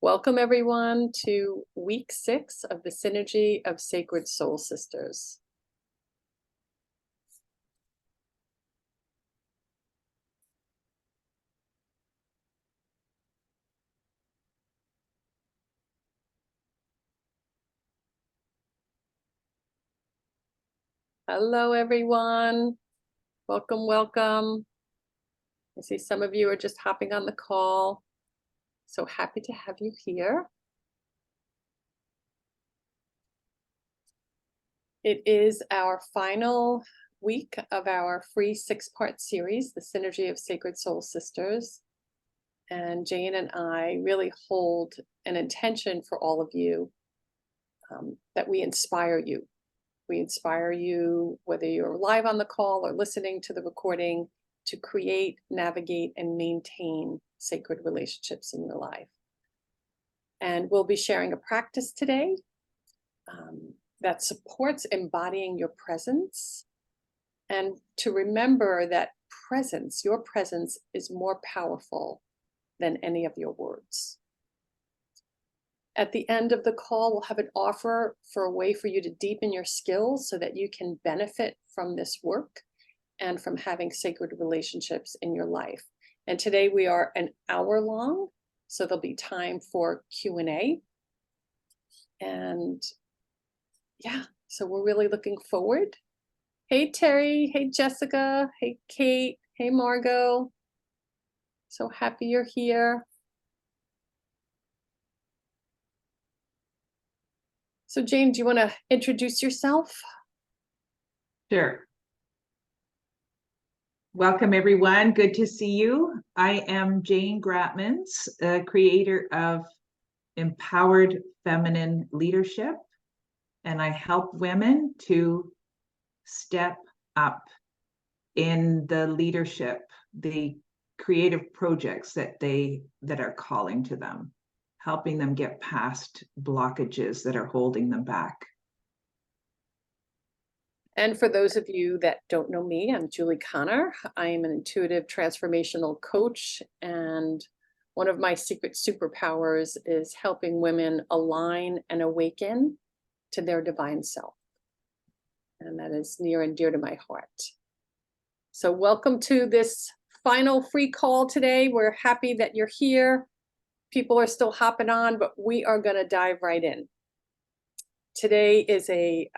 Welcome everyone to week 6 of the Synergy of Sacred Soul Sisters. Hello everyone. Welcome, welcome. I see some of you are just hopping on the call. So happy to have you here. It is our final week of our free 6-part series, the Synergy of Sacred Soul Sisters. And Jane and I really hold an intention for all of you that we inspire you. We inspire you, whether you're live on the call or listening to the recording, to create, navigate, and maintain sacred relationships in your life. And we'll be sharing a practice today that supports embodying your presence, and to remember that presence, your presence, is more powerful than any of your words. At the end of the call, we'll have an offer for a way for you to deepen your skills so that you can benefit from this work and from having sacred relationships in your life. And today we are an hour long, so there'll be time for Q&A. And yeah, so we're really looking forward. Hey, Terry. Hey, Jessica. Hey, Kate. Hey, Margot. So happy you're here. So Jane, do you want to introduce yourself? Sure. Welcome, everyone. Good to see you. I am Jane Gratmans, creator of Empowered Feminine Leadership, and I help women to step up in the leadership, the creative projects that are calling to them, helping them get past blockages that are holding them back. And for those of you that don't know me, I'm Julie Connor. I am an intuitive transformational coach, and one of my secret superpowers is helping women align and awaken to their divine self. And that is near and dear to my heart. So welcome to this final free call today. We're happy that you're here. People are still hopping on, but we are going to dive right in. Today is a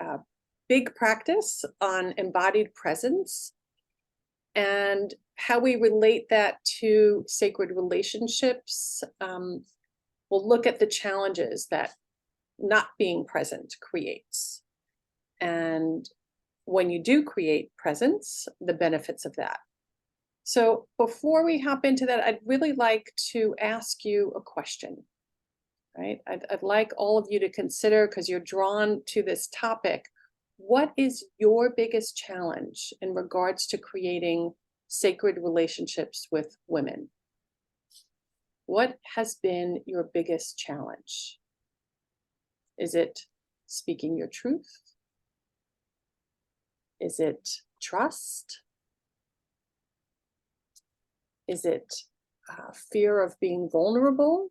big practice on embodied presence and how we relate that to sacred relationships. We'll look at the challenges that not being present creates, and when you do create presence, the benefits of that. So before we hop into that, I'd really like to ask you a question, right? I'd like all of you to consider, because you're drawn to this topic, what is your biggest challenge in regards to creating sacred relationships with women? What has been your biggest challenge? Is it speaking your truth? Is it trust? Is it fear of being vulnerable?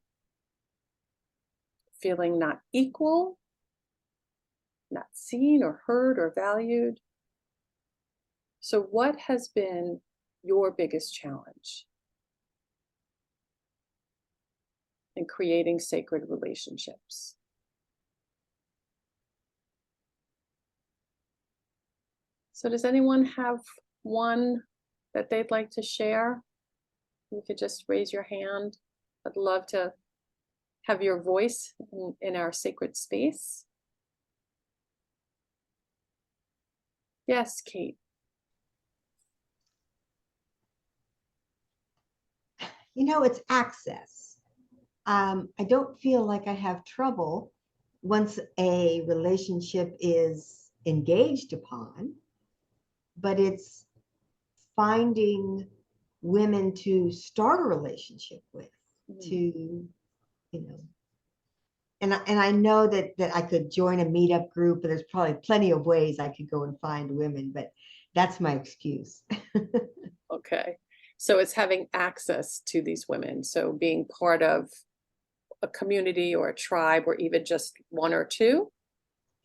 Feeling not equal? Not seen or heard or valued? So what has been your biggest challenge in creating sacred relationships? So does anyone have one that they'd like to share? You could just raise your hand. I'd love to have your voice in our sacred space. Yes, Kate. You know, it's access. I don't feel like I have trouble once a relationship is engaged upon, but it's finding women to start a relationship with, to, you know, and I know that I could join a meetup group, and there's probably plenty of ways I could go and find women, but that's my excuse. Okay. So it's having access to these women. So being part of a community or a tribe, or even just one or two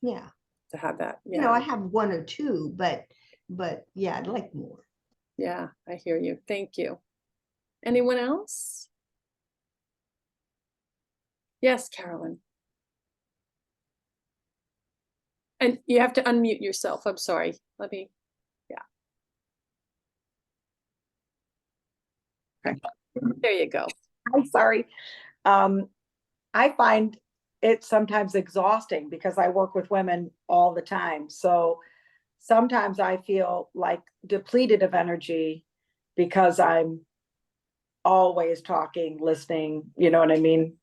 Yeah. to have that. You know, I have one or two, but yeah, I'd like more. Yeah, I hear you. Thank you. Anyone else? Yes, Carolyn. And you have to unmute yourself. I'm sorry. Let me, yeah. Okay. There you go. I'm sorry. I find it sometimes exhausting because I work with women all the time. So sometimes I feel like depleted of energy because I'm always talking, listening, you know what I mean?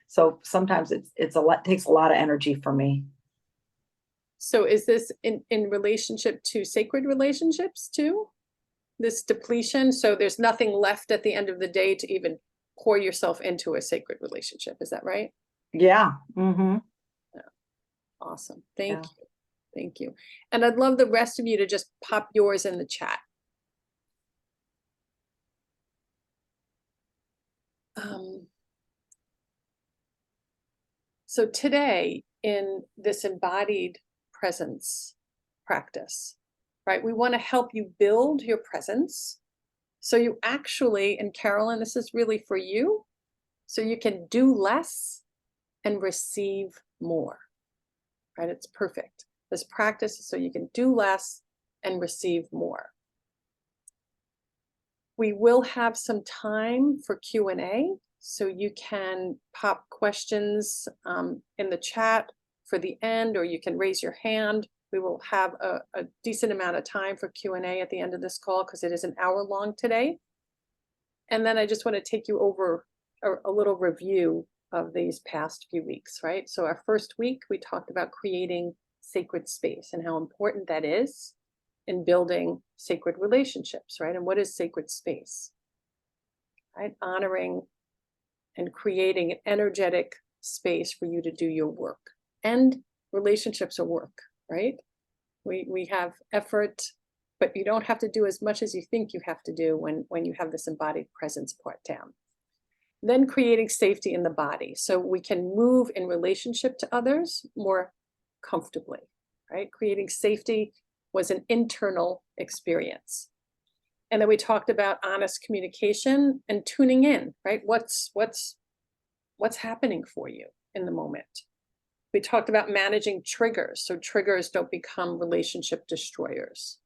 So sometimes it's a lot, takes a lot of energy for me. So is this in relationship to sacred relationships too? This depletion? So there's nothing left at the end of the day to even pour yourself into a sacred relationship. Is that right? Yeah. Mm-hmm. Awesome. Thank Yeah. you. Thank you. And I'd love the rest of you to just pop yours in the chat. So today in this embodied presence practice, right, we want to help you build your presence. So you actually, and Carolyn, this is really for you, so you can do less and receive more, right? It's perfect. This practice is so you can do less and receive more. We will have some time for Q&A, so you can pop questions in the chat for the end, or you can raise your hand. We will have a decent amount of time for Q&A at the end of this call because it is an hour long today. And then I just want to take you over a little review of these past few weeks, right? So our first week, we talked about creating sacred space and how important that is in building sacred relationships, right? And what is sacred space, right? Honoring and creating an energetic space for you to do your work. And relationships are work, right? We have effort, but you don't have to do as much as you think you have to do when you have this embodied presence part down. Then creating safety in the body so we can move in relationship to others more comfortably, right? Creating safety was an internal experience. And then we talked about honest communication and tuning in, right? What's happening for you in the moment. We talked about managing triggers, so triggers don't become relationship destroyers,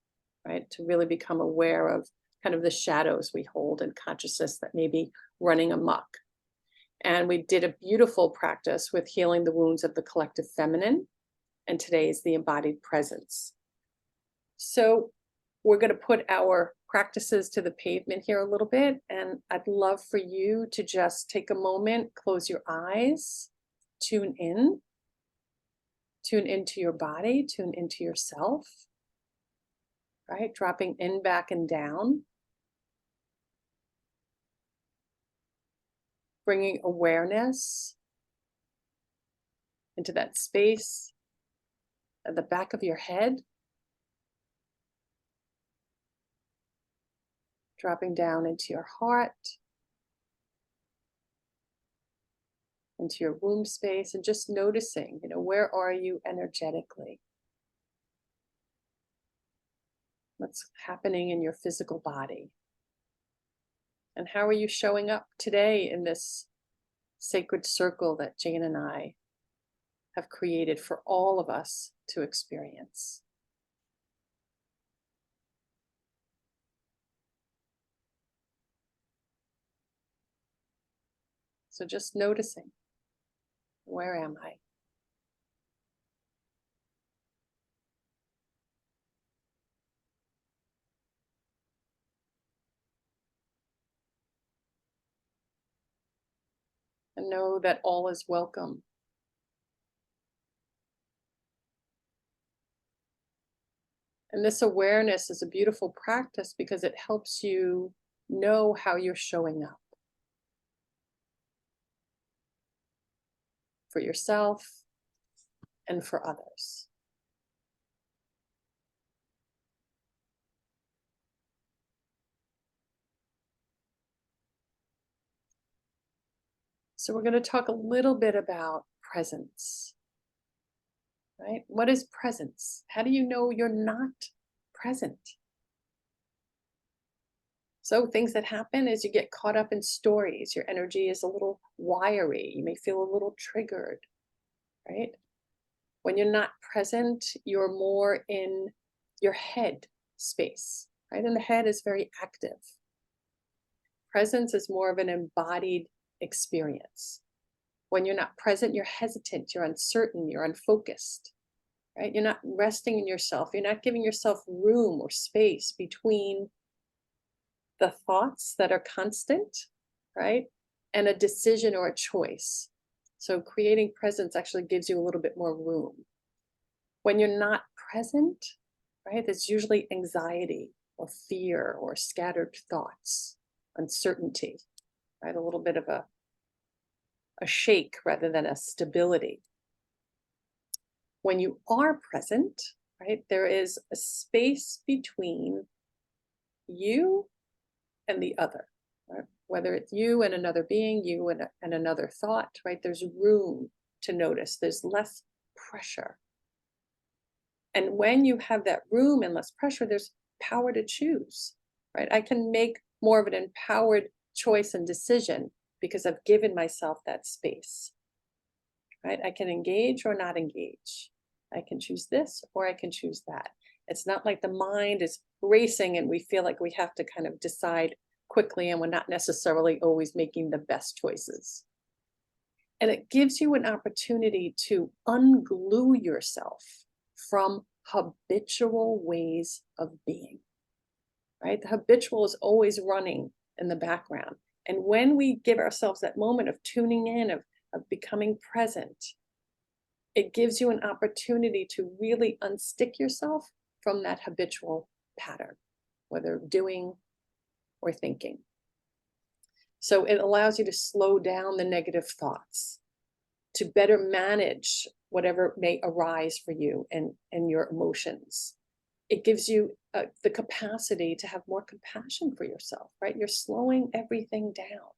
right? To really become aware of kind of the shadows we hold in consciousness that may be running amok. And we did a beautiful practice with healing the wounds of the collective feminine. And today is the embodied presence. So we're going to put our practices to the pavement here a little bit. And I'd love for you to just take a moment, close your eyes, tune into your body, tune into yourself, right? Dropping in, back, and down. Bringing awareness into that space at the back of your head. Dropping down into your heart, into your womb space, and just noticing, where are you energetically? What's happening in your physical body? And how are you showing up today in this sacred circle that Jane and I have created for all of us to experience? So just noticing, where am I? And know that all is welcome. And this awareness is a beautiful practice because it helps you know how you're showing up for yourself and for others. So we're going to talk a little bit about presence, right? What is presence? How do you know you're not present? So things that happen is you get caught up in stories. Your energy is a little wiry. You may feel a little triggered, right? When you're not present, you're more in your head space, right? And the head is very active. Presence is more of an embodied experience. When you're not present, you're hesitant, you're uncertain, you're unfocused, right? You're not resting in yourself. You're not giving yourself room or space between the thoughts that are constant, right? And a decision or a choice. So creating presence actually gives you a little bit more room. When you're not present, right, there's usually anxiety or fear or scattered thoughts, uncertainty, right? A little bit of a shake rather than a stability. When you are present, right, there is a space between you and the other, right? Whether it's you and another being, you and another thought, right? There's room to notice, there's less pressure. And when you have that room and less pressure, there's power to choose, right? I can make more of an empowered choice and decision because I've given myself that space, right? I can engage or not engage. I can choose this or I can choose that. It's not like the mind is racing and we feel like we have to kind of decide quickly and we're not necessarily always making the best choices. And it gives you an opportunity to unglue yourself from habitual ways of being, right? The habitual is always running in the background. And when we give ourselves that moment of tuning in, of becoming present, it gives you an opportunity to really unstick yourself from that habitual pattern, whether doing or thinking. So it allows you to slow down the negative thoughts, to better manage whatever may arise for you and your emotions. It gives you the capacity to have more compassion for yourself, right? You're slowing everything down.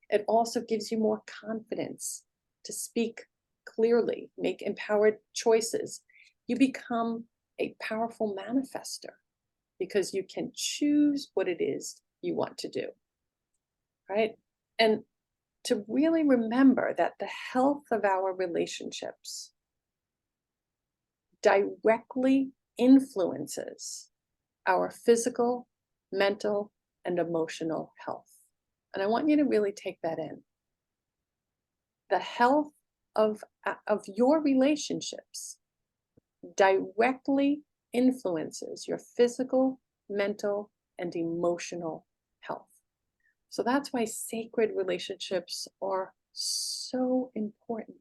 It also gives you more confidence to speak clearly, make empowered choices. You become a powerful manifestor because you can choose what it is you want to do, right? And to really remember that the health of our relationships directly influences our physical, mental, and emotional health. And I want you to really take that in. The health of your relationships directly influences your physical, mental, and emotional health. So that's why sacred relationships are so important,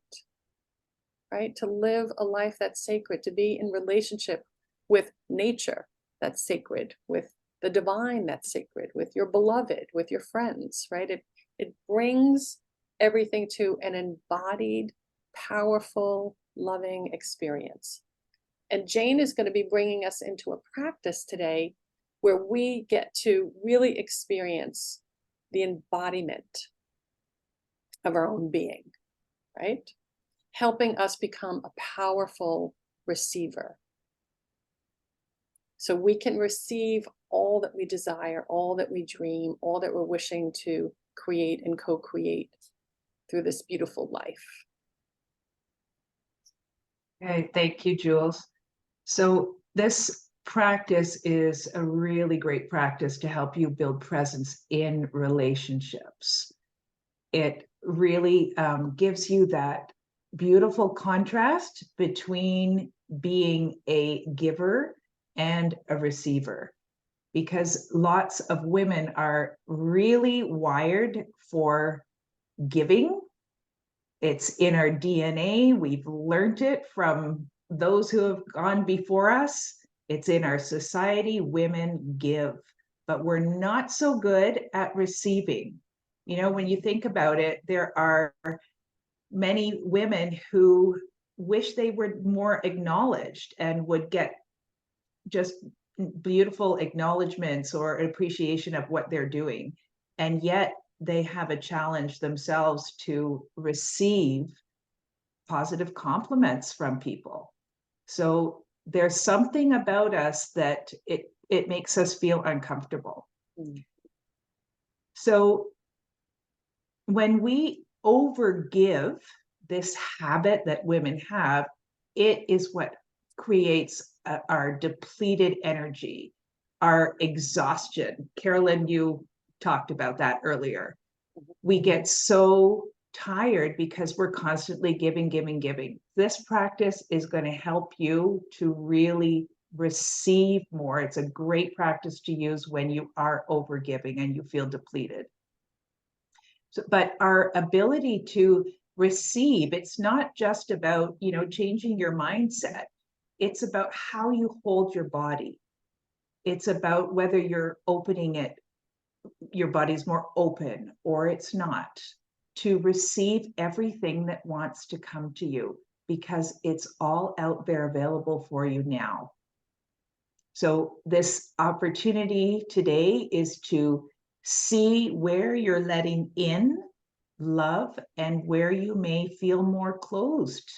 right? To live a life that's sacred, to be in relationship with nature that's sacred, with the divine that's sacred, with your beloved, with your friends, right? It brings everything to an embodied, powerful, loving experience. And Jane is going to be bringing us into a practice today where we get to really experience the embodiment of our own being, right? Helping us become a powerful receiver. So we can receive all that we desire, all that we dream, all that we're wishing to create and co-create through this beautiful life. Okay, thank you, Jules. So this practice is a really great practice to help you build presence in relationships. It really gives you that beautiful contrast between being a giver and a receiver, because lots of women are really wired for giving. It's in our DNA. We've learned it from those who have gone before us. It's in our society. Women give, but we're not so good at receiving. You know, when you think about it, there are many women who wish they were more acknowledged and would get just beautiful acknowledgements or appreciation of what they're doing. And yet they have a challenge themselves to receive positive compliments from people. So there's something about us that it makes us feel uncomfortable. Mm. So when we overgive, this habit that women have, it is what creates our depleted energy, our exhaustion. Carolyn, you talked about that earlier. We get so tired because we're constantly giving, giving, giving. This practice is going to help you to really receive more. It's a great practice to use when you are overgiving and you feel depleted. So, but our ability to receive, it's not just about, you know, changing your mindset. It's about how you hold your body. It's about whether you're opening it, your body's more open or it's not, to receive everything that wants to come to you, because it's all out there available for you now. So this opportunity today is to see where you're letting in love and where you may feel more closed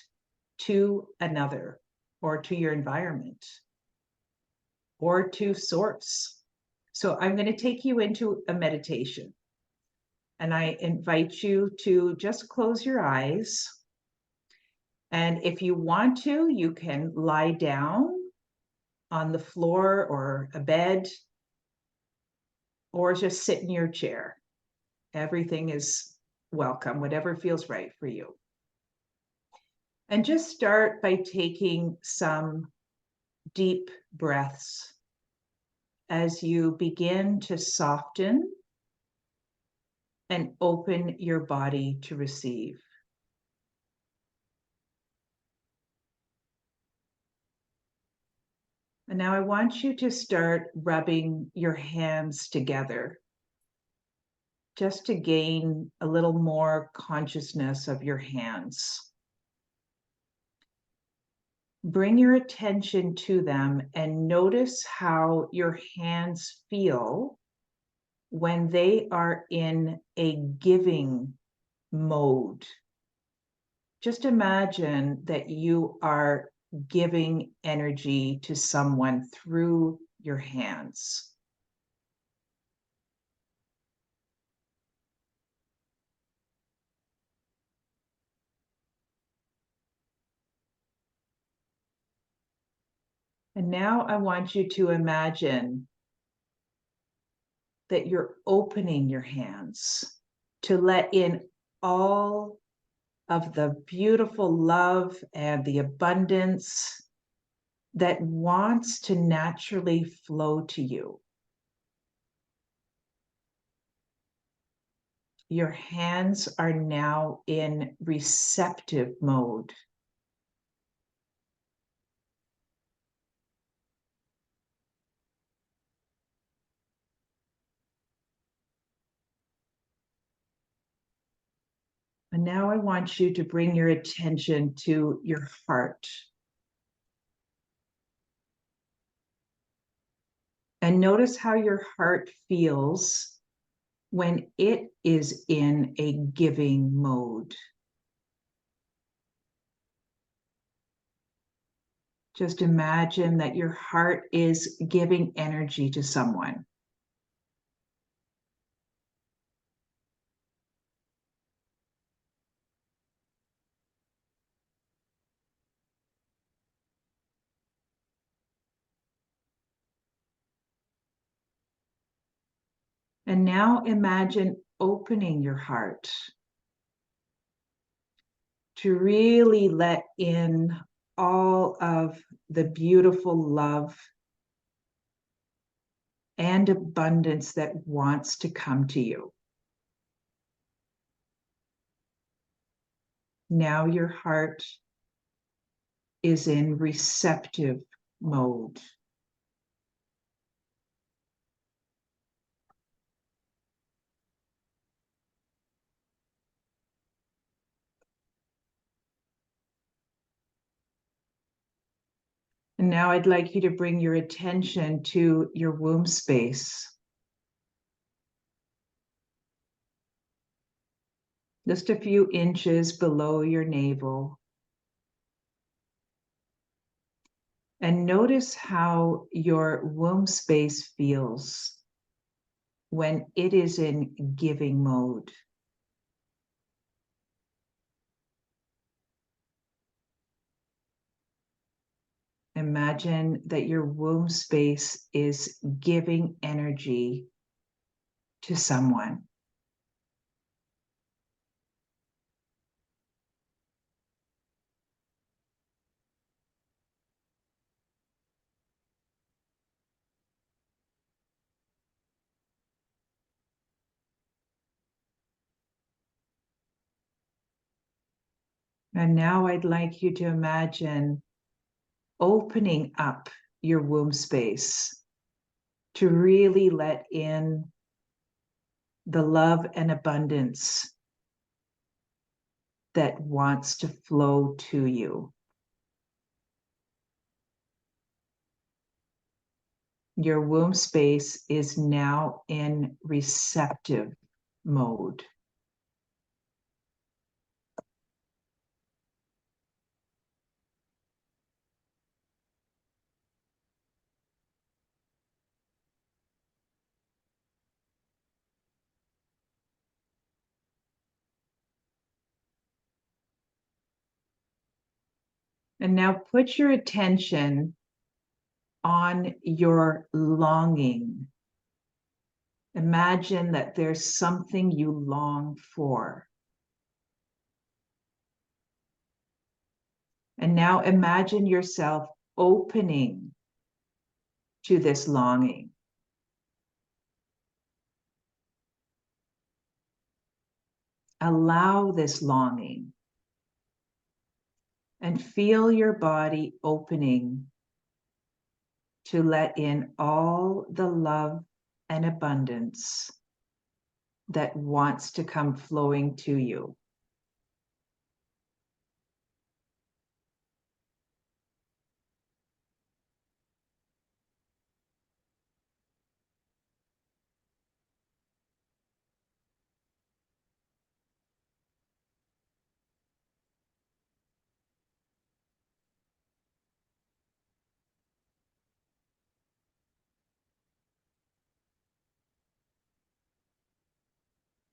to another or to your environment or to source. So I'm going to take you into a meditation. And I invite you to just close your eyes. And if you want to, you can lie down on the floor or a bed, or just sit in your chair. Everything is welcome, whatever feels right for you. And just start by taking some deep breaths as you begin to soften and open your body to receive. And now I want you to start rubbing your hands together, just to gain a little more consciousness of your hands. Bring your attention to them and notice how your hands feel when they are in a giving mode. Just imagine that you are giving energy to someone through your hands. And now I want you to imagine that you're opening your hands to let in all of the beautiful love and the abundance that wants to naturally flow to you. Your hands are now in receptive mode. And now I want you to bring your attention to your heart. And notice how your heart feels when it is in a giving mode. Just imagine that your heart is giving energy to someone. And now imagine opening your heart to really let in all of the beautiful love and abundance that wants to come to you. Now your heart is in receptive mode. And now I'd like you to bring your attention to your womb space. just a few inches below your navel. And notice how your womb space feels when it is in giving mode. Imagine that your womb space is giving energy to someone. And now I'd like you to imagine opening up your womb space to really let in the love and abundance that wants to flow to you. Your womb space is now in receptive mode. And now put your attention on your longing. Imagine that there's something you long for. And now imagine yourself opening to this longing. Allow this longing and feel your body opening to let in all the love and abundance that wants to come flowing to you.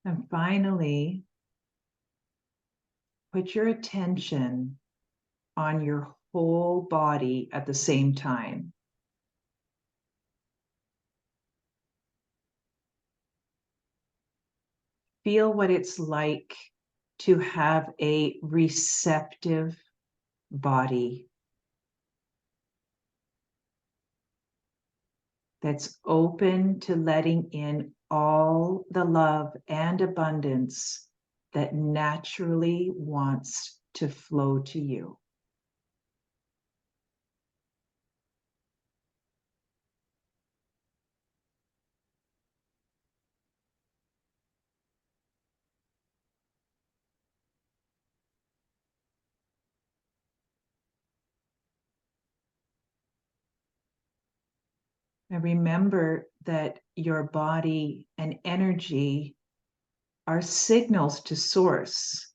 And finally, put your attention on your whole body at the same time. Feel what it's like to have a receptive body that's open to letting in all the love and abundance that naturally wants to flow to you. And remember that your body and energy are signals to source,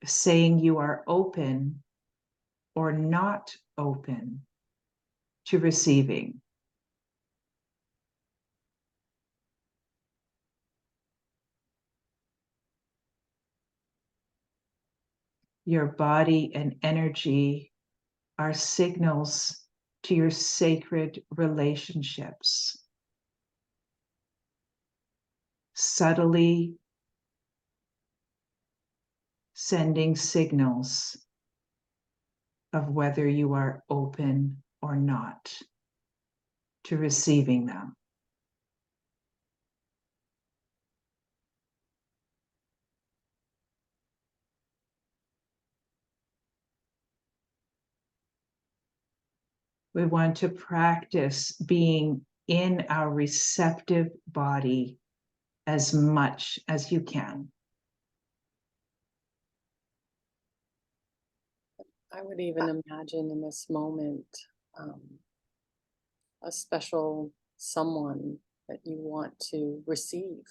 saying you are open or not open to receiving. Your body and energy are signals to your sacred relationships, subtly sending signals of whether you are open or not to receiving them. We want to practice being in our receptive body as much as you can. I would even imagine in this moment a special someone that you want to receive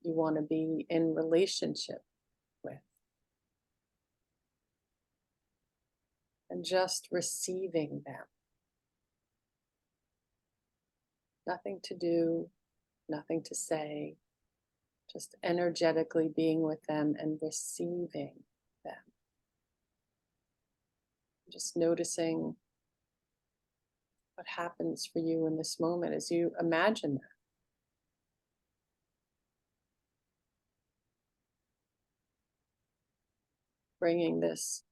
you want to be in relationship with. And just receiving them. Nothing to do, nothing to say, just energetically being with them and receiving them. Just noticing what happens for you in this moment as you imagine that. Bringing this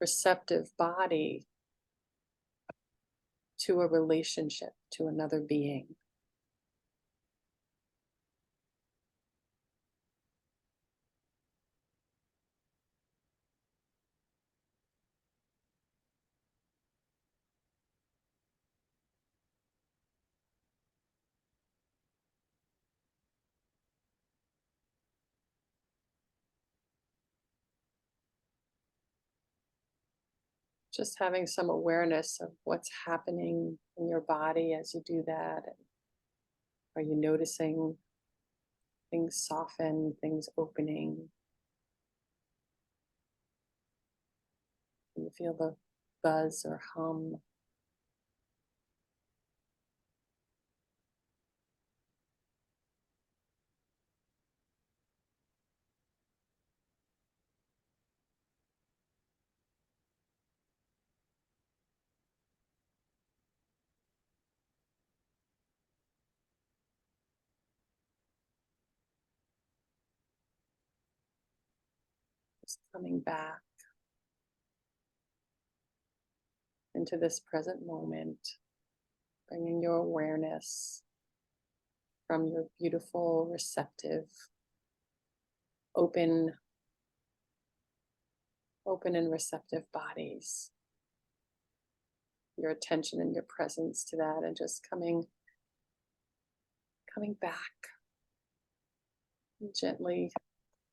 receptive body to a relationship, to another being. Just having some awareness of what's happening in your body as you do that. And are you noticing things soften, things opening? Can you feel the buzz or hum? Just coming back into this present moment, bringing your awareness from your beautiful, receptive, open and receptive bodies, your attention and your presence to that, and just coming back, gently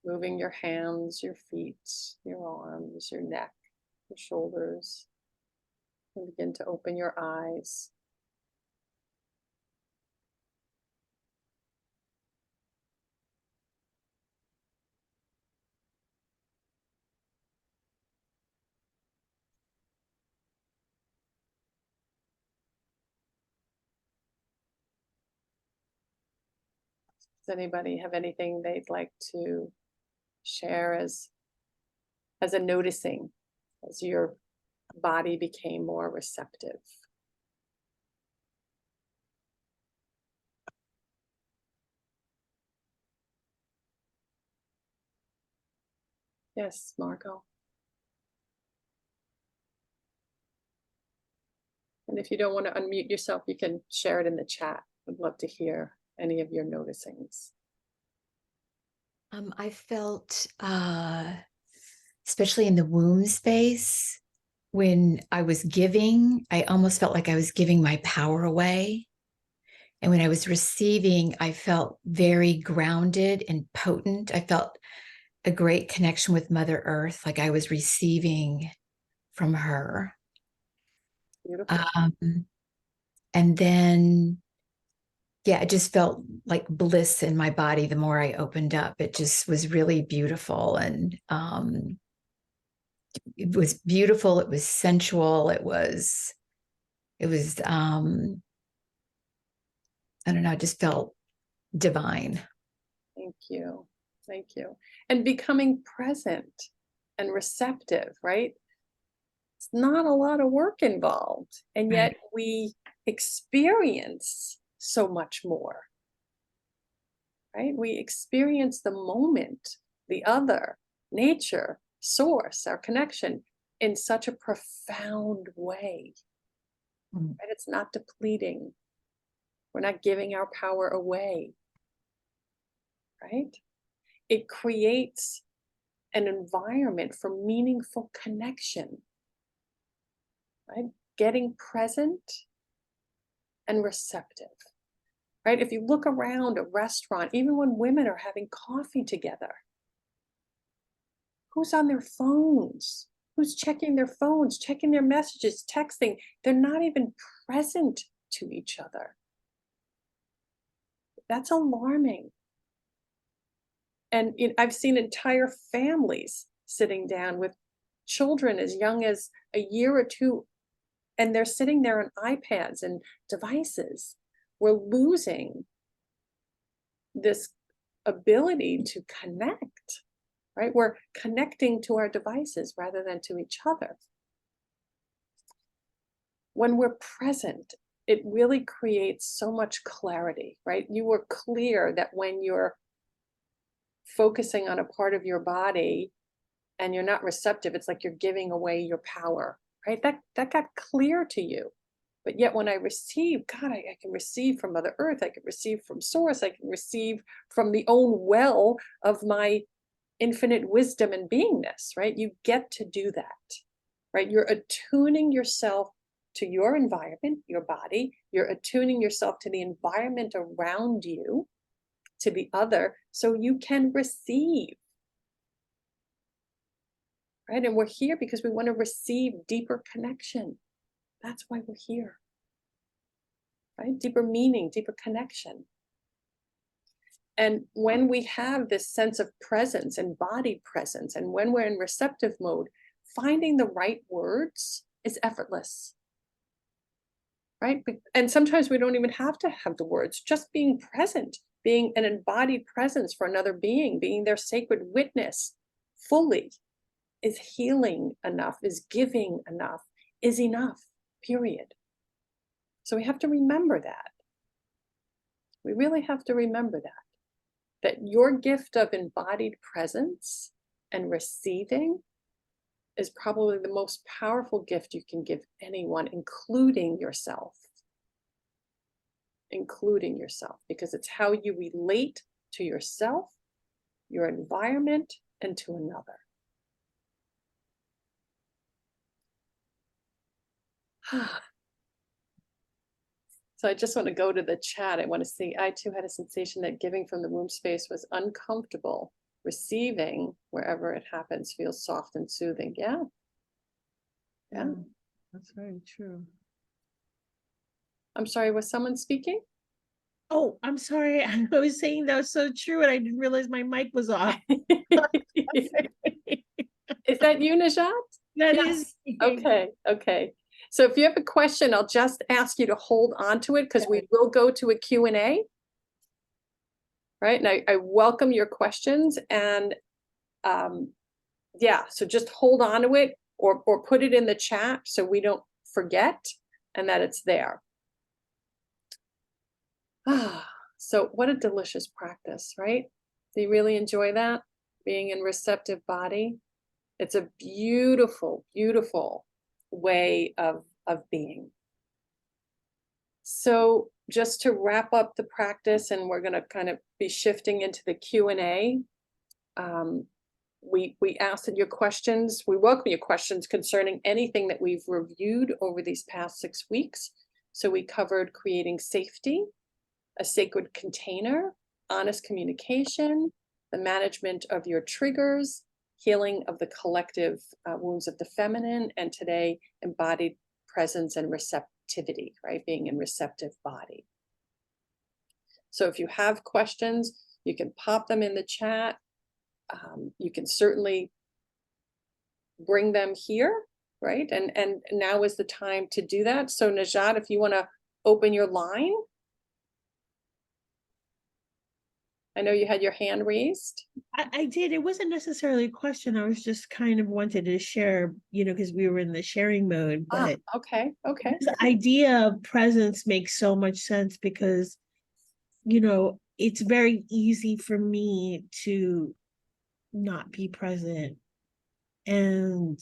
moving your hands, your feet, your arms, your neck, your shoulders, and begin to open your eyes. Does anybody have anything they'd like to share as a noticing as your body became more receptive? Yes, Margot. And if you don't want to unmute yourself, you can share it in the chat. I'd love to hear any of your noticings. I felt, especially in the womb space, when I was giving, I almost felt like I was giving my power away. And when I was receiving, I felt very grounded and potent. I felt a great connection with Mother Earth, like I was receiving from her. Beautiful. And then, yeah, it just felt like bliss in my body the more I opened up. It just was really beautiful. And it was beautiful. It was sensual. It was, I don't know, it just felt divine. Thank you. Thank you. And becoming present and receptive, right? It's not a lot of work involved, and yet we experience so much more, right? We experience the moment, the other, nature, source, our connection in such a profound way, right? It's not depleting. We're not giving our power away, right? It creates an environment for meaningful connection, right? Getting present and receptive, right? If you look around a restaurant, even when women are having coffee together, who's on their phones? Who's checking their phones, checking their messages, texting? They're not even present to each other. That's alarming. And I've seen entire families sitting down with children as young as a year or two, and they're sitting there on iPads and devices. We're losing this ability to connect, right? We're connecting to our devices rather than to each other. When we're present, it really creates so much clarity, right? You were clear that when you're focusing on a part of your body and you're not receptive, it's like you're giving away your power, right? That got clear to you. But yet when I receive, God, I can receive from Mother Earth, I can receive from Source, I can receive from the own well of my infinite wisdom and beingness, right? You get to do that, right? You're attuning yourself to your environment, your body. You're attuning yourself to the environment around you, to the other, so you can receive, right? And we're here because we want to receive deeper connection. That's why we're here, right? Deeper meaning, deeper connection. And when we have this sense of presence, embodied presence, and when we're in receptive mode, finding the right words is effortless, right? And sometimes we don't even have to have the words, just being present, being an embodied presence for another being, being their sacred witness fully is healing enough, is giving enough, is enough, period. So we have to remember that. We really have to remember that your gift of embodied presence and receiving is probably the most powerful gift you can give anyone, including yourself. Including yourself, because it's how you relate to yourself, your environment, and to another. So I just want to go to the chat. I want to see, I too had a sensation that giving from the womb space was uncomfortable. Receiving, wherever it happens, feels soft and soothing. Yeah. Yeah. That's very true. I'm sorry, was someone speaking? Oh, I'm sorry. I was saying that was so true, and I didn't realize my mic was off. Is that you, Najat? That Yes. is me. Okay, okay. So if you have a question, I'll just ask you to hold on to it because we will go to a Q&A. Right, and I welcome your questions, and yeah, so just hold on to it or put it in the chat so we don't forget and that it's there. So what a delicious practice, right? Do you really enjoy that? Being in receptive body? It's a beautiful, beautiful way of being. So just to wrap up the practice, and we're going to kind of be shifting into the Q&A. We ask that your questions, we welcome your questions concerning anything that we've reviewed over these past 6 weeks. So we covered creating safety, a sacred container, honest communication, the management of your triggers, healing of the collective wounds of the feminine, and today, embodied presence and receptivity, right? Being in receptive body. So if you have questions, you can pop them in the chat. You can certainly bring them here, right? And now is the time to do that. So Najat, if you want to open your line. I know you had your hand raised. I did. It wasn't necessarily a question. I was just kind of wanted to share, because we were in the sharing mode. But Okay. the idea of presence makes so much sense because, it's very easy for me to not be present. And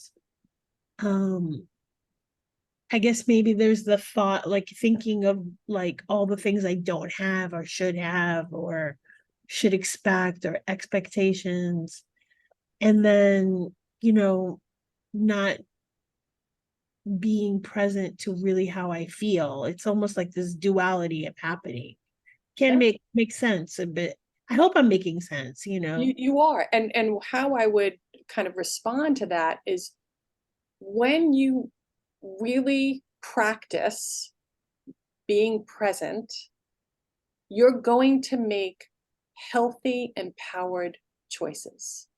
I guess maybe there's the thought, like thinking of like all the things I don't have or should have or should expect or expectations. And then, not being present to really how I feel. It's almost like this duality of happening. Can make sense a bit. I hope I'm making sense, You are. And how I would kind of respond to that is when you really practice being present, you're going to make healthy, empowered choices.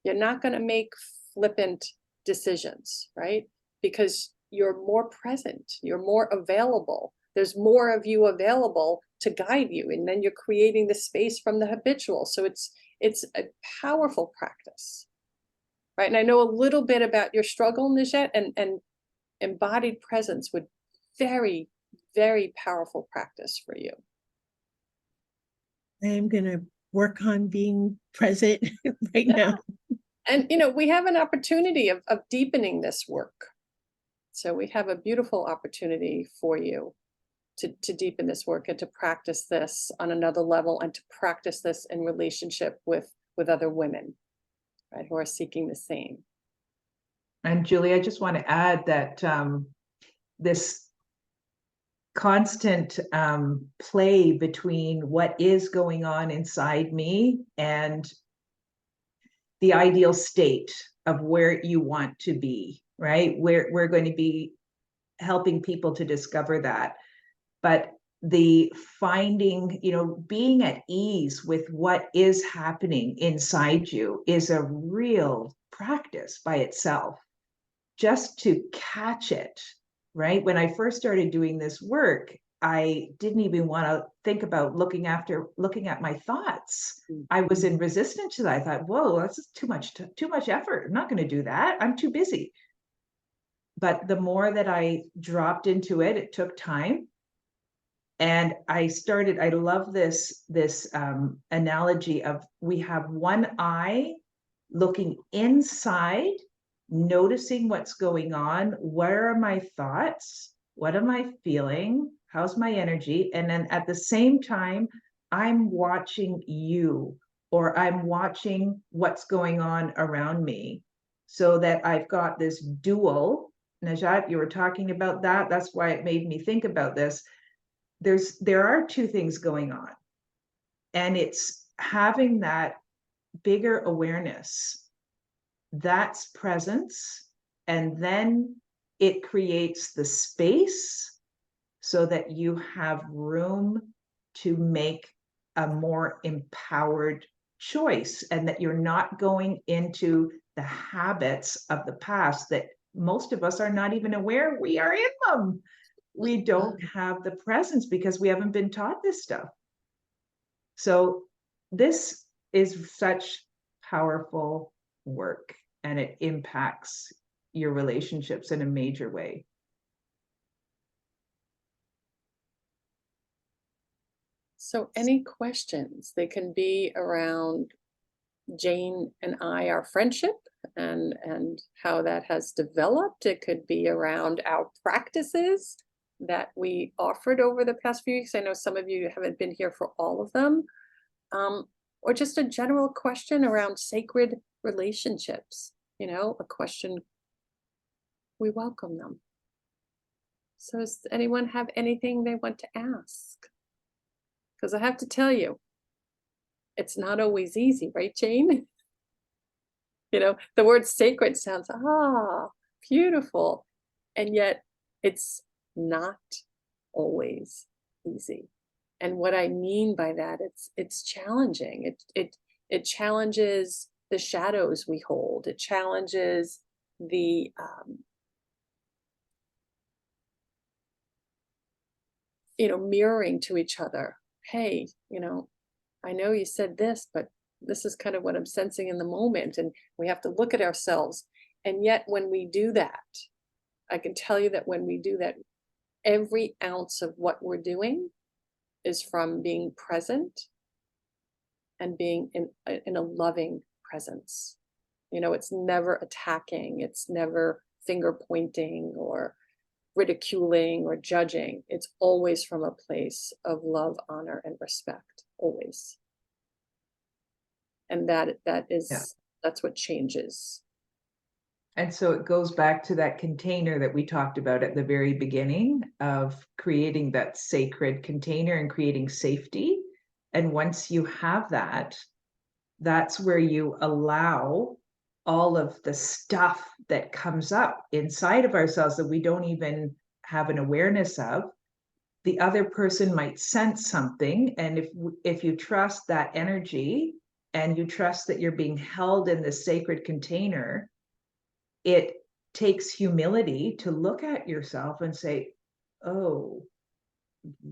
You're not going to make flippant decisions, right? Because you're more present, you're more available. There's more of you available to guide you. And then you're creating the space from the habitual. So it's a powerful practice, right? And I know a little bit about your struggle, Najette, and embodied presence would very, very powerful practice for you. I am gonna work on being present right now. And, you know, we have an opportunity of deepening this work. So we have a beautiful opportunity for you to deepen this work and to practice this on another level and to practice this in relationship with other women, right, who are seeking the same. And Julie, I just want to add that this constant play between what is going on inside me and the ideal state of where you want to be, right? We're going to be helping people to discover that. But the finding, you know, being at ease with what is happening inside you is a real practice by itself. Just to catch it, right? When I first started doing this work, I didn't even want to think about looking at my thoughts. I was in resistance to that. I thought, whoa, that's too much effort. I'm not going to do that. I'm too busy. But the more that I dropped into it, it took time. And I love this analogy of we have one eye looking inside, noticing what's going on. Where are my thoughts? What am I feeling? How's my energy? And then at the same time, I'm watching you, or I'm watching what's going on around me, so that I've got this dual. Najat, you were talking about that. That's why it made me think about this. There are two things going on, and it's having that bigger awareness. That's presence, and then it creates the space so that you have room to make a more empowered choice, and that you're not going into the habits of the past that most of us are not even aware we are in them. We don't have the presence because we haven't been taught this stuff. So this is such powerful work, and it impacts your relationships in a major way. So any questions? They can be around Jane and I, our friendship, and how that has developed. It could be around our practices that we offered over the past few weeks. I know some of you haven't been here for all of them. Or just a general question around sacred relationships, you know, a question, we welcome them. So does anyone have anything they want to ask? Because I have to tell you, it's not always easy, right, Jane? You know, the word sacred sounds, beautiful. And yet it's not always easy. And what I mean by that, it's challenging. It challenges the shadows we hold. It challenges the mirroring to each other. Hey, I know you said this, but this is kind of what I'm sensing in the moment. And we have to look at ourselves. And yet when we do that, I can tell you that when we do that, every ounce of what we're doing is from being present and being in a loving presence. It's never attacking. It's never finger pointing or ridiculing or judging. It's always from a place of love, honor, and respect, always. And that's what changes. And so it goes back to that container that we talked about at the very beginning of creating that sacred container and creating safety. And once you have that, that's where you allow all of the stuff that comes up inside of ourselves that we don't even have an awareness of. The other person might sense something. And if you trust that energy, and you trust that you're being held in this sacred container, it takes humility to look at yourself and say, oh,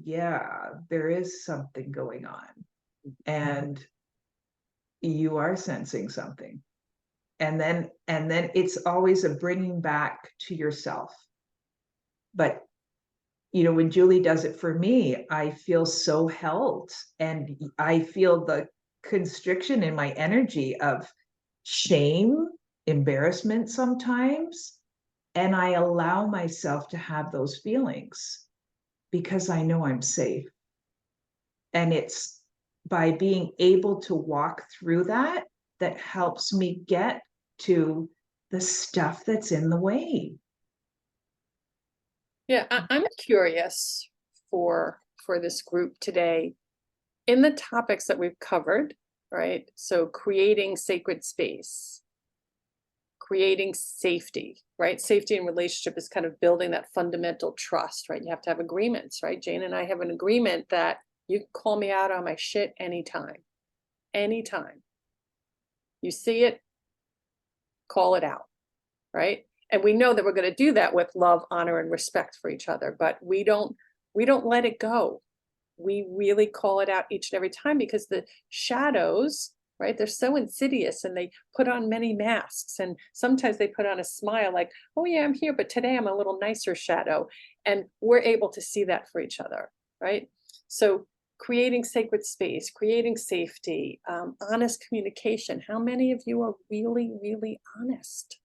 yeah, there is something going on. And you are sensing something. And then it's always a bringing back to yourself. But, you know, when Julie does it for me, I feel so held, and I feel the constriction in my energy of shame, embarrassment sometimes. And I allow myself to have those feelings because I know I'm safe. And it's by being able to walk through that helps me get to the stuff that's in the way. Yeah, I'm curious for this group today, in the topics that we've covered, right? So creating sacred space, creating safety, right? Safety in relationship is kind of building that fundamental trust, right? You have to have agreements, right? Jane and I have an agreement that you can call me out on my shit anytime. Anytime. You see it, call it out, right? And we know that we're going to do that with love, honor, and respect for each other, but we don't let it go. We really call it out each and every time, because the shadows, right, they're so insidious, and they put on many masks, and sometimes they put on a smile like, oh yeah, I'm here, but today I'm a little nicer shadow. And we're able to see that for each other, right? So creating sacred space, creating safety, honest communication. How many of you are really, really honest?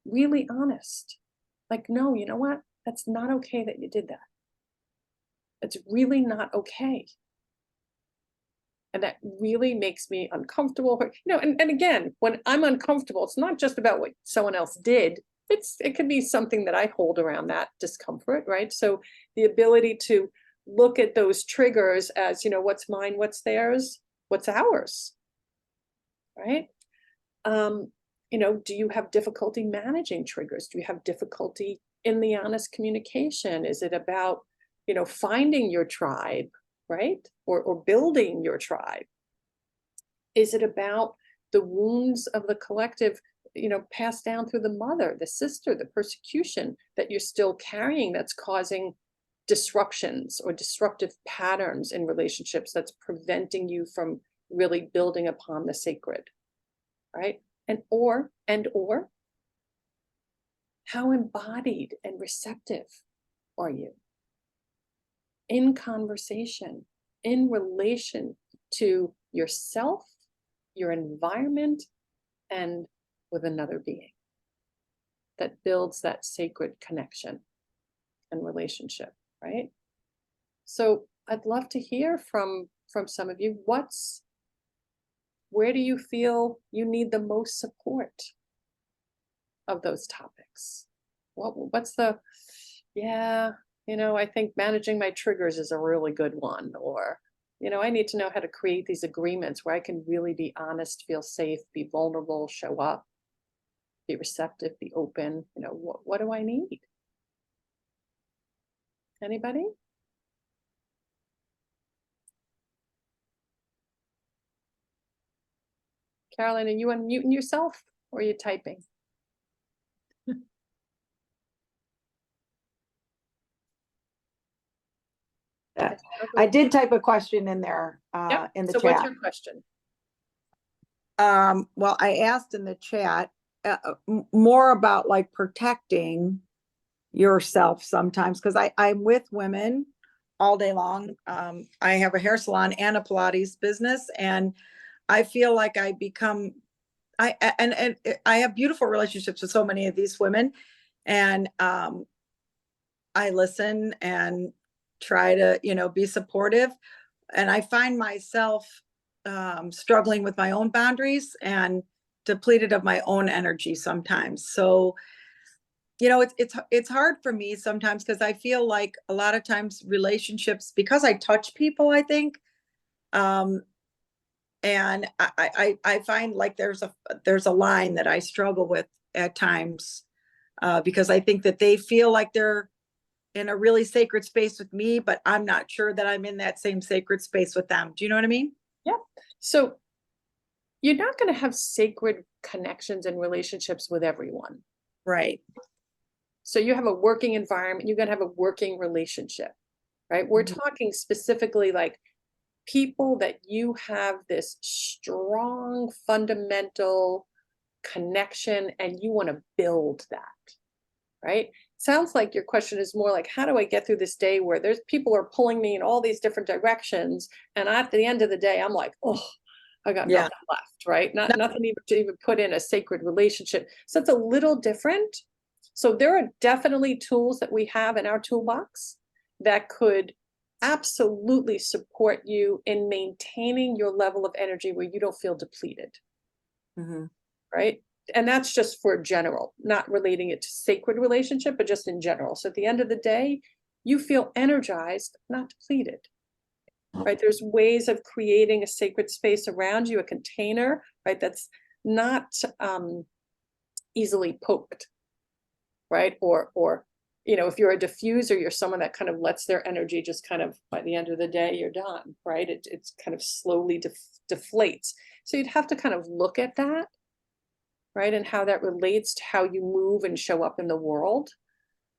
Really honest. Like, no, you know what? That's not okay that you did that. It's really not okay. And that really makes me uncomfortable. You know, and again, when I'm uncomfortable, it's not just about what someone else did. It could be something that I hold around that discomfort, right? So the ability to look at those triggers as, you know, what's mine, what's theirs, what's ours, right? You know, do you have difficulty managing triggers? Do you have difficulty in the honest communication? Is it about, you know, finding your tribe, right? Or building your tribe? Is it about the wounds of the collective, you know, passed down through the mother, the sister, the persecution that you're still carrying, that's causing disruptions or disruptive patterns in relationships, that's preventing you from really building upon the sacred, right? And or how embodied and receptive are you in conversation, in relation to yourself, your environment, and with another being, that builds that sacred connection and relationship, right? So I'd love to hear from some of you. Where do you feel you need the most support of those topics? What's the, yeah, you know, I think managing my triggers is a really good one. Or, you know, I need to know how to create these agreements where I can really be honest, feel safe, be vulnerable, show up, be receptive, be open. You know, what do I need? Anybody? Carolyn, are you unmuting yourself, or are you typing? I did type a question in there Yep. in the So chat. what's your question? Well, I asked in the chat more about like protecting yourself sometimes, because I'm with women all day long. I have a hair salon and a Pilates business, and I feel like I have beautiful relationships with so many of these women, and I listen and try to, you know, be supportive, and I find myself struggling with my own boundaries and depleted of my own energy sometimes. So, you know, it's hard for me sometimes, because I feel like a lot of times relationships, because I touch people, I think, and I find like there's a line that I struggle with at times, because I think that they feel like they're in a really sacred space with me, but I'm not sure that I'm in that same sacred space with them. Do you know what I mean? Yeah. So you're not going to have sacred connections and relationships with everyone. Right. So you have a working environment, you're going to have a working relationship, right? We're talking specifically like people that you have this strong fundamental connection and you want to build that, right? Sounds like your question is more like, how do I get through this day where there's people are pulling me in all these different directions, and at the end of the day, I'm like, oh, I got Yeah. nothing left, right? Nothing even to even put in a sacred relationship. So it's a little different. So there are definitely tools that we have in our toolbox that could absolutely support you in maintaining your level of energy where you don't feel depleted, Mhm. right? And that's just for general, not relating it to sacred relationship, but just in general. So at the end of the day, you feel energized, not depleted, right? There's ways of creating a sacred space around you, a container, right? That's not easily poked, right? Or if you're a diffuser, you're someone that kind of lets their energy just kind of, by the end of the day, you're done, right? It's kind of slowly deflates. So you'd have to kind of look at that, right? And how that relates to how you move and show up in the world.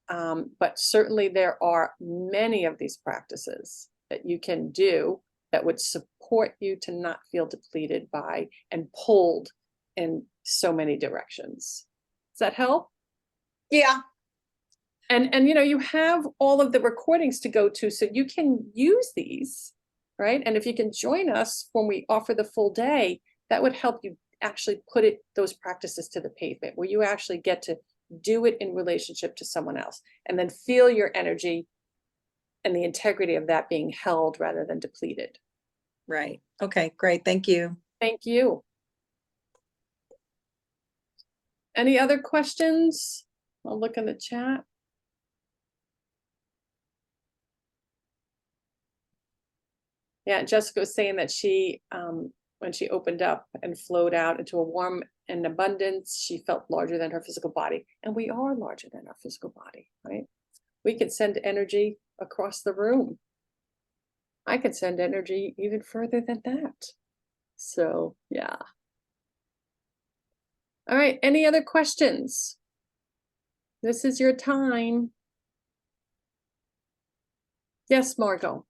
But certainly there are many of these practices that you can do that would support you to not feel depleted by and pulled in so many directions. Does that help? Yeah. And you have all of the recordings to go to, so you can use these, right? And if you can join us when we offer the full day, that would help you actually put those practices to the pavement, where you actually get to do it in relationship to someone else, and then feel your energy and the integrity of that being held rather than depleted. Right. Okay, great. Thank you. Thank you. Any other questions? I'll look in the chat. Yeah, Jessica was saying that she, when she opened up and flowed out into a warm and abundance, she felt larger than her physical body. And we are larger than our physical body, right? We can send energy across the room. I could send energy even further than that. So, yeah. All right, any other questions? This is your time. Yes, Margot.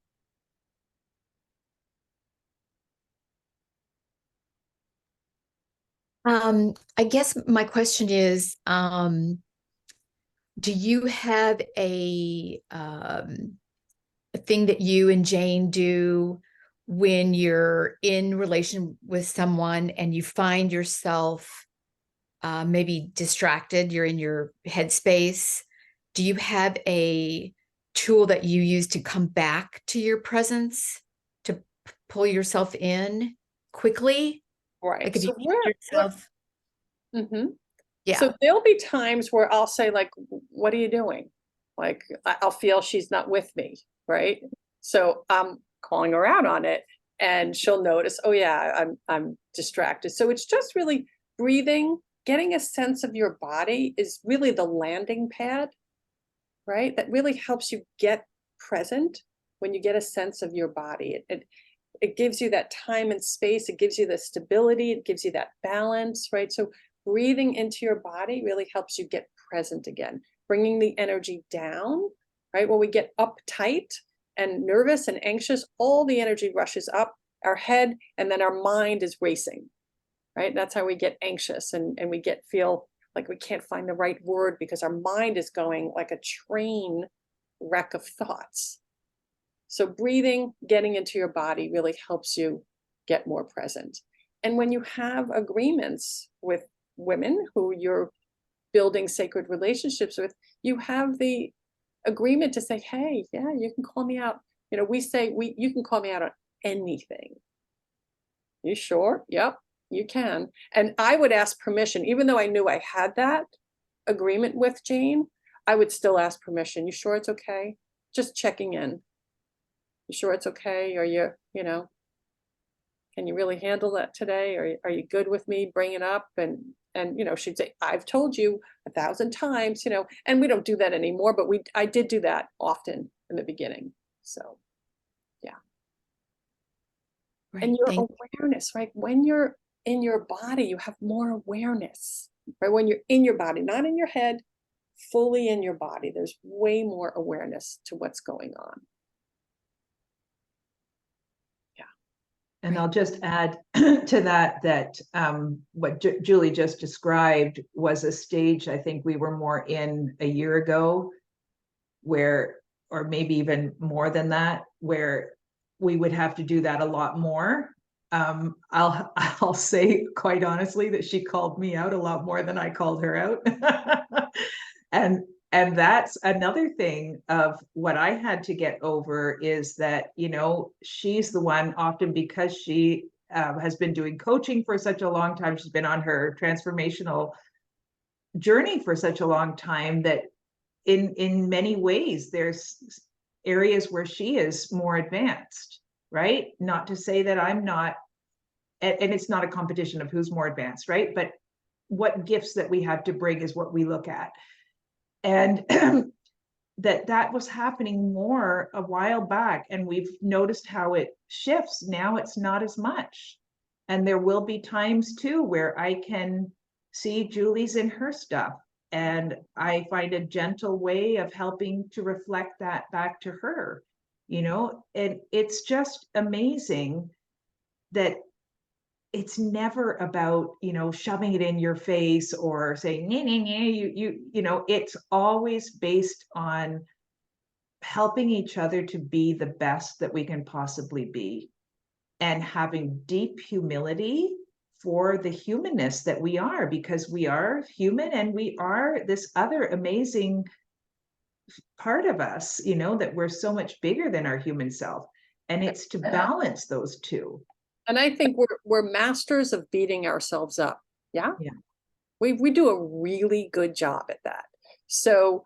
I guess my question is, do you have a thing that you and Jane do when you're in relation with someone and you find yourself maybe distracted, you're in your headspace? Do you have a tool that you use to come back to your presence, to pull yourself in quickly? Right. Like if So you find yourself, yeah. So there'll be times where I'll say, like, what are you doing? Like, I'll feel she's not with me, right? So I'm calling her out on it, and she'll notice, oh yeah, I'm distracted. So it's just really breathing, getting a sense of your body is really the landing pad, right? That really helps you get present when you get a sense of your body. It gives you that time and space. It gives you the stability. It gives you that balance, right? So breathing into your body really helps you get present again, bringing the energy down, right? When we get uptight and nervous and anxious, all the energy rushes up our head, and then our mind is racing, right? That's how we get anxious, and we feel like we can't find the right word because our mind is going like a train wreck of thoughts. So breathing, getting into your body really helps you get more present. And when you have agreements with women who you're building sacred relationships with, you have the agreement to say, hey, yeah, you can call me out. We say, you can call me out on anything. You sure? Yep, you can. And I would ask permission, even though I knew I had that agreement with Jane, I would still ask permission. You sure it's okay? Just checking in. You sure it's okay? Are you, can you really handle that today? Are you good with me bringing it up? And she'd say, I've told you 1,000 times, and we don't do that anymore, but I did do that often in the beginning. So, yeah. Right, And your awareness, right? When you're in your body, you have more awareness, right? When you're in your body, not in your head, fully in your body, there's way more awareness to what's going on. And I'll just add to that what Julie just described was a stage I think we were more in a year ago, where, or maybe even more than that, where we would have to do that a lot more. I'll say quite honestly that she called me out a lot more than I called her out. And that's another thing of what I had to get over, is that, you know, she's the one, often because she has been doing coaching for such a long time, she's been on her transformational journey for such a long time, that in many ways there's areas where she is more advanced, right? Not to say that I'm not, and it's not a competition of who's more advanced, right? But what gifts that we have to bring is what we look at. And that was happening more a while back, and we've noticed how it shifts. Now it's not as much. And there will be times too where I can see Julie's in her stuff, and I find a gentle way of helping to reflect that back to her, you know. And it's just amazing that it's never about, you know, shoving it in your face or saying, nah, nah, nah, you know, it's always based on helping each other to be the best that we can possibly be, and having deep humility for the humanness that we are, because we are human and we are this other amazing part of us, you know, that we're so much bigger than our human self. And it's to balance those two. And I think we're masters of beating ourselves up. Yeah. Yeah. We do a really good job at that. So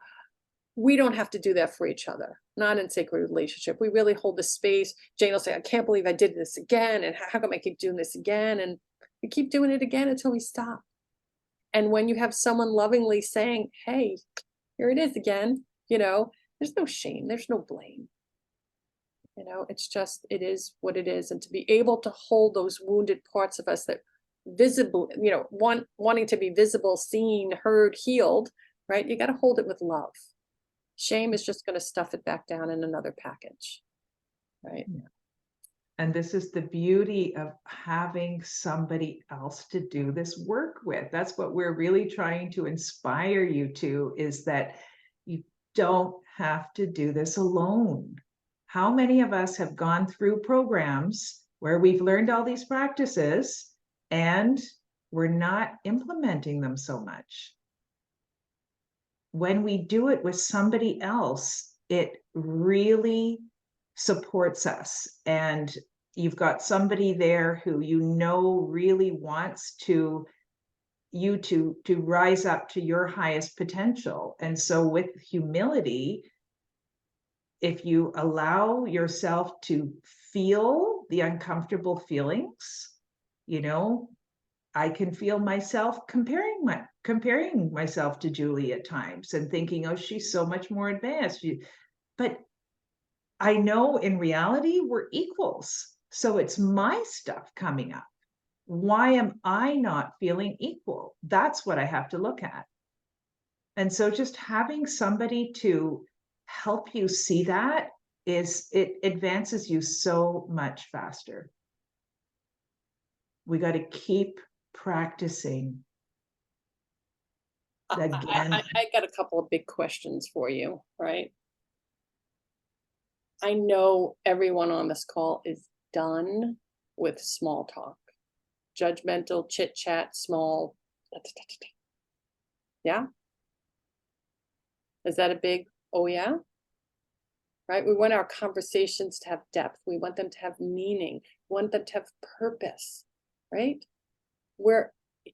we don't have to do that for each other, not in sacred relationship. We really hold the space. Jane will say, I can't believe I did this again. And how come I keep doing this again? And we keep doing it again until we stop. And when you have someone lovingly saying, hey, here it is again, you know, there's no shame, there's no blame. You know, it's just, it is what it is. And to be able to hold those wounded parts of us that visible, you know, wanting to be visible, seen, heard, healed, right? You got to hold it with love. Shame is just going to stuff it back down in another package, right? Yeah. And this is the beauty of having somebody else to do this work with. That's what we're really trying to inspire you to, is that you don't have to do this alone. How many of us have gone through programs where we've learned all these practices and we're not implementing them so much? When we do it with somebody else, it really supports us. And you've got somebody there who, you know, really wants you to rise up to your highest potential. And so with humility, if you allow yourself to feel the uncomfortable feelings, you know, I can feel myself comparing myself to Julie at times and thinking, oh, she's so much more advanced. But I know in reality we're equals. So it's my stuff coming up. Why am I not feeling equal? That's what I have to look at. And so just having somebody to help you see that, it advances you so much faster. We got to keep practicing. Again. I got a couple of big questions for you, right? I know everyone on this call is done with small talk, judgmental chit chat, small. Yeah. Is that a big, oh yeah? Right? We want our conversations to have depth. We want them to have meaning. We want them to have purpose, right?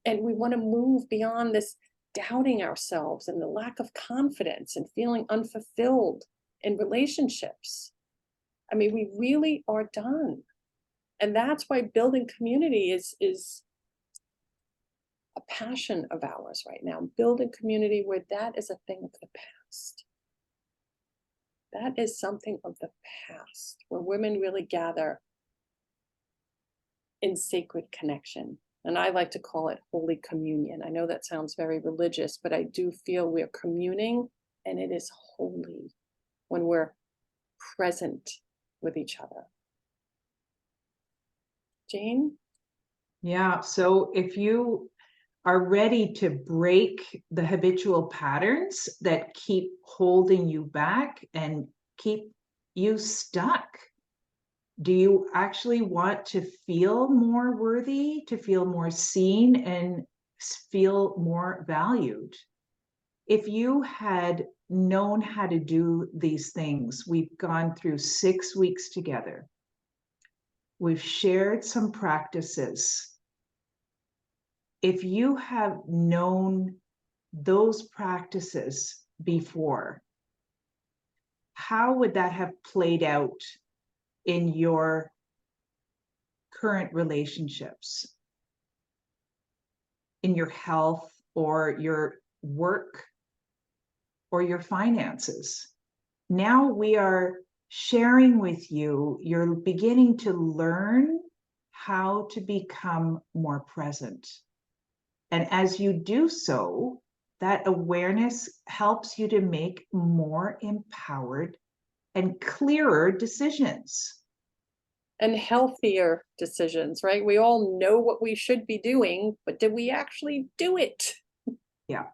And we want to move beyond this doubting ourselves and the lack of confidence and feeling unfulfilled in relationships. I mean, we really are done. And that's why building community is a passion of ours right now. Building community where that is a thing of the past. That is something of the past, where women really gather in sacred connection, And I like to call it Holy Communion. I know that sounds very religious, but I do feel we're communing, and it is holy when we're present with each other. Jane? Yeah, so if you are ready to break the habitual patterns that keep holding you back and keep you stuck, do you actually want to feel more worthy, to feel more seen, and feel more valued? If you had known how to do these things, we've gone through 6 weeks together. We've shared some practices. If you have known those practices before, how would that have played out in your current relationships, in your health or your work or your finances? Now we are sharing with you, you're beginning to learn how to become more present. And as you do so, that awareness helps you to make more empowered and clearer decisions. And healthier decisions, right? We all know what we should be doing, but did we actually do it? Yeah.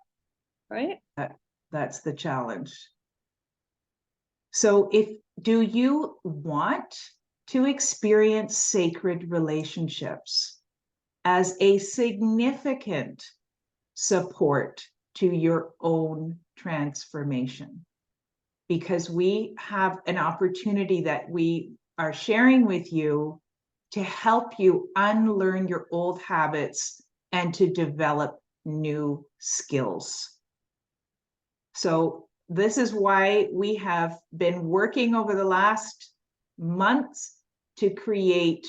Right? That's the challenge. So do you want to experience sacred relationships as a significant support to your own transformation? Because we have an opportunity that we are sharing with you to help you unlearn your old habits and to develop new skills. So this is why we have been working over the last months to create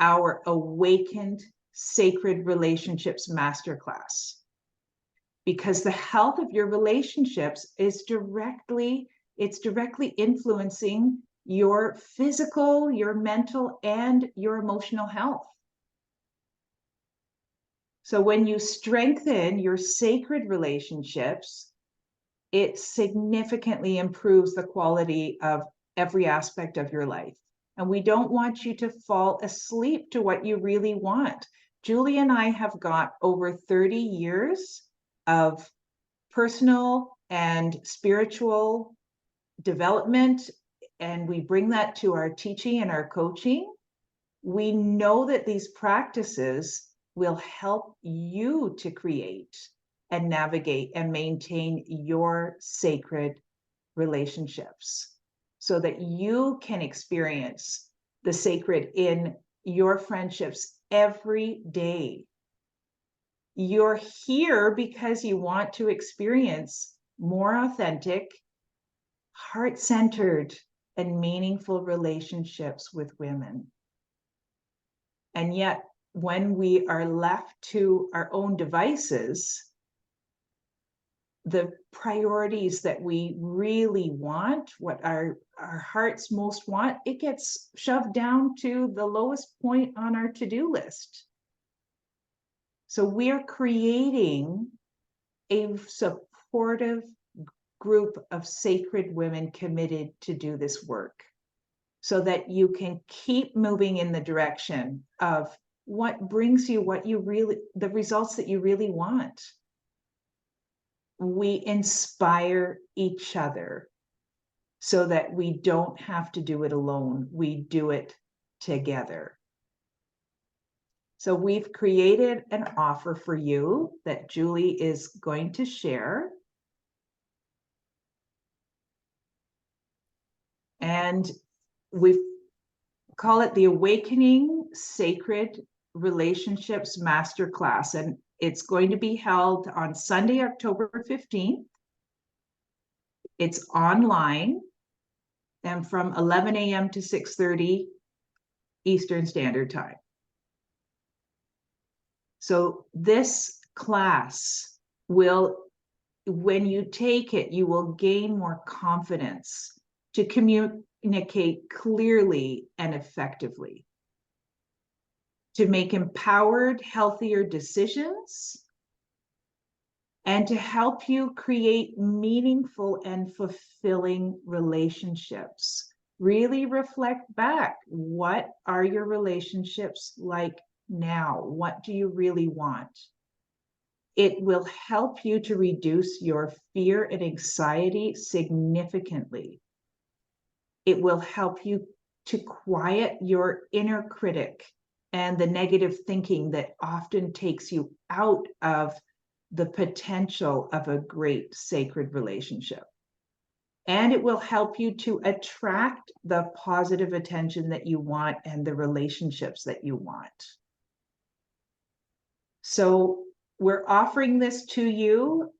our Awakened Sacred Relationships Masterclass. Because the health of your relationships is directly influencing your physical, your mental, and your emotional health. So when you strengthen your sacred relationships, it significantly improves the quality of every aspect of your life. And we don't want you to fall asleep to what you really want. Julie and I have got over 30 years of personal and spiritual development, and we bring that to our teaching and our coaching. We know that these practices will help you to create and navigate and maintain your sacred relationships so that you can experience the sacred in your friendships every day. You're here because you want to experience more authentic, heart-centered, and meaningful relationships with women. And yet, when we are left to our own devices, the priorities that we really want, what our hearts most want, it gets shoved down to the lowest point on our to-do list. So we are creating a supportive group of sacred women committed to do this work so that you can keep moving in the direction of what brings you the results that you really want. We inspire each other so that we don't have to do it alone. We do it together. So we've created an offer for you that Julie is going to share. And we call it the Awakening Sacred Relationships Masterclass. And it's going to be held on Sunday, October 15th. It's online and from 11 a.m. to 6:30 Eastern Standard Time. So this class will, when you take it, you will gain more confidence to communicate clearly and effectively. to make empowered, healthier decisions, and to help you create meaningful and fulfilling relationships. Really reflect back. What are your relationships like now? What do you really want? It will help you to reduce your fear and anxiety significantly. It will help you to quiet your inner critic and the negative thinking that often takes you out of the potential of a great sacred relationship. And it will help you to attract the positive attention that you want and the relationships that you want. So we're offering this to you.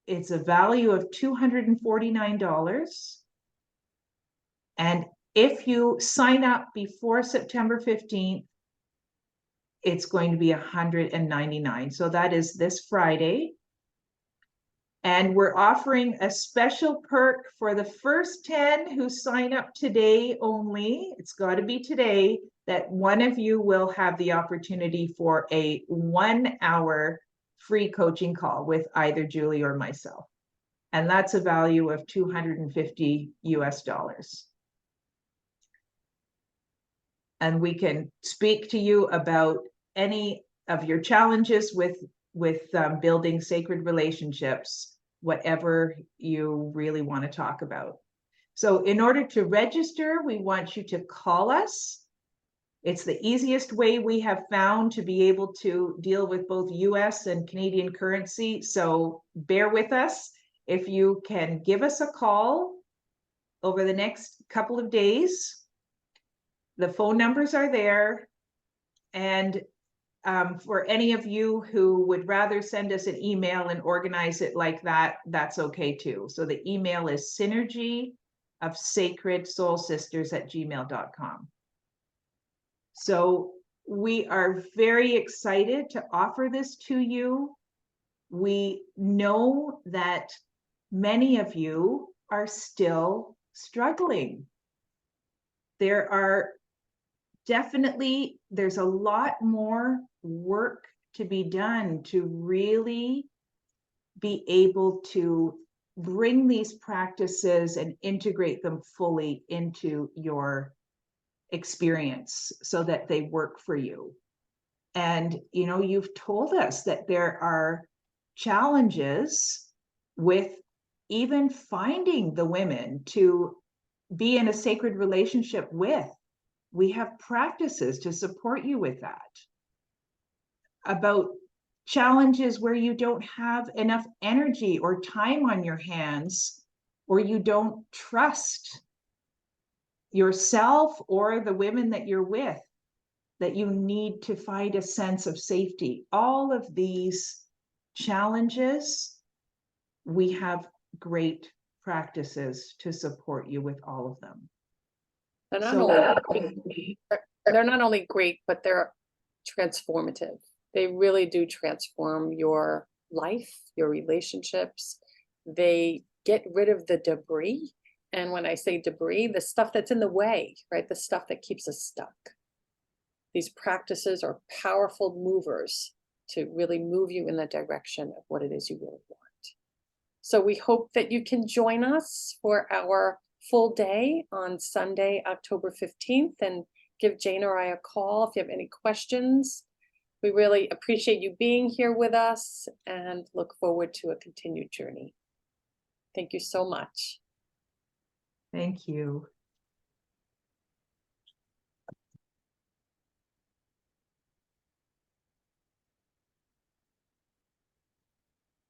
It's a value of $249. And if you sign up before September 15th, it's going to be $199. So that is this Friday. And we're offering a special perk for the first 10 who sign up today only. It's got to be today, that one of you will have the opportunity for a 1-hour free coaching call with either Julie or myself. And that's a value of $250 US. And we can speak to you about any of your challenges with building sacred relationships, whatever you really want to talk about. So in order to register, we want you to call us. It's the easiest way we have found to be able to deal with both US and Canadian currency. So bear with us. If you can give us a call over the next couple of days, the phone numbers are there. And for any of you who would rather send us an email and organize it like that, that's okay too. So the email is synergyofsacredsoulsisters@gmail.com. So we are very excited to offer this to you. We know that many of you are still struggling. There's a lot more work to be done to really be able to bring these practices and integrate them fully into your experience so that they work for you. And, you know, you've told us that there are challenges with even finding the women to be in a sacred relationship with. We have practices to support you with that. About challenges where you don't have enough energy or time on your hands, or you don't trust yourself or the women that you're with, that you need to find a sense of safety. All of these challenges, we have great practices to support you with all of them. They're not, So, they're not only great, but they're transformative. They really do transform your life, your relationships. They get rid of the debris. And when I say debris, the stuff that's in the way, right? The stuff that keeps us stuck. These practices are powerful movers to really move you in the direction of what it is you really want. So we hope that you can join us for our full day on Sunday, October 15th, and give Jane or I a call if you have any questions. We really appreciate you being here with us and look forward to a continued journey. Thank you so much. thank you.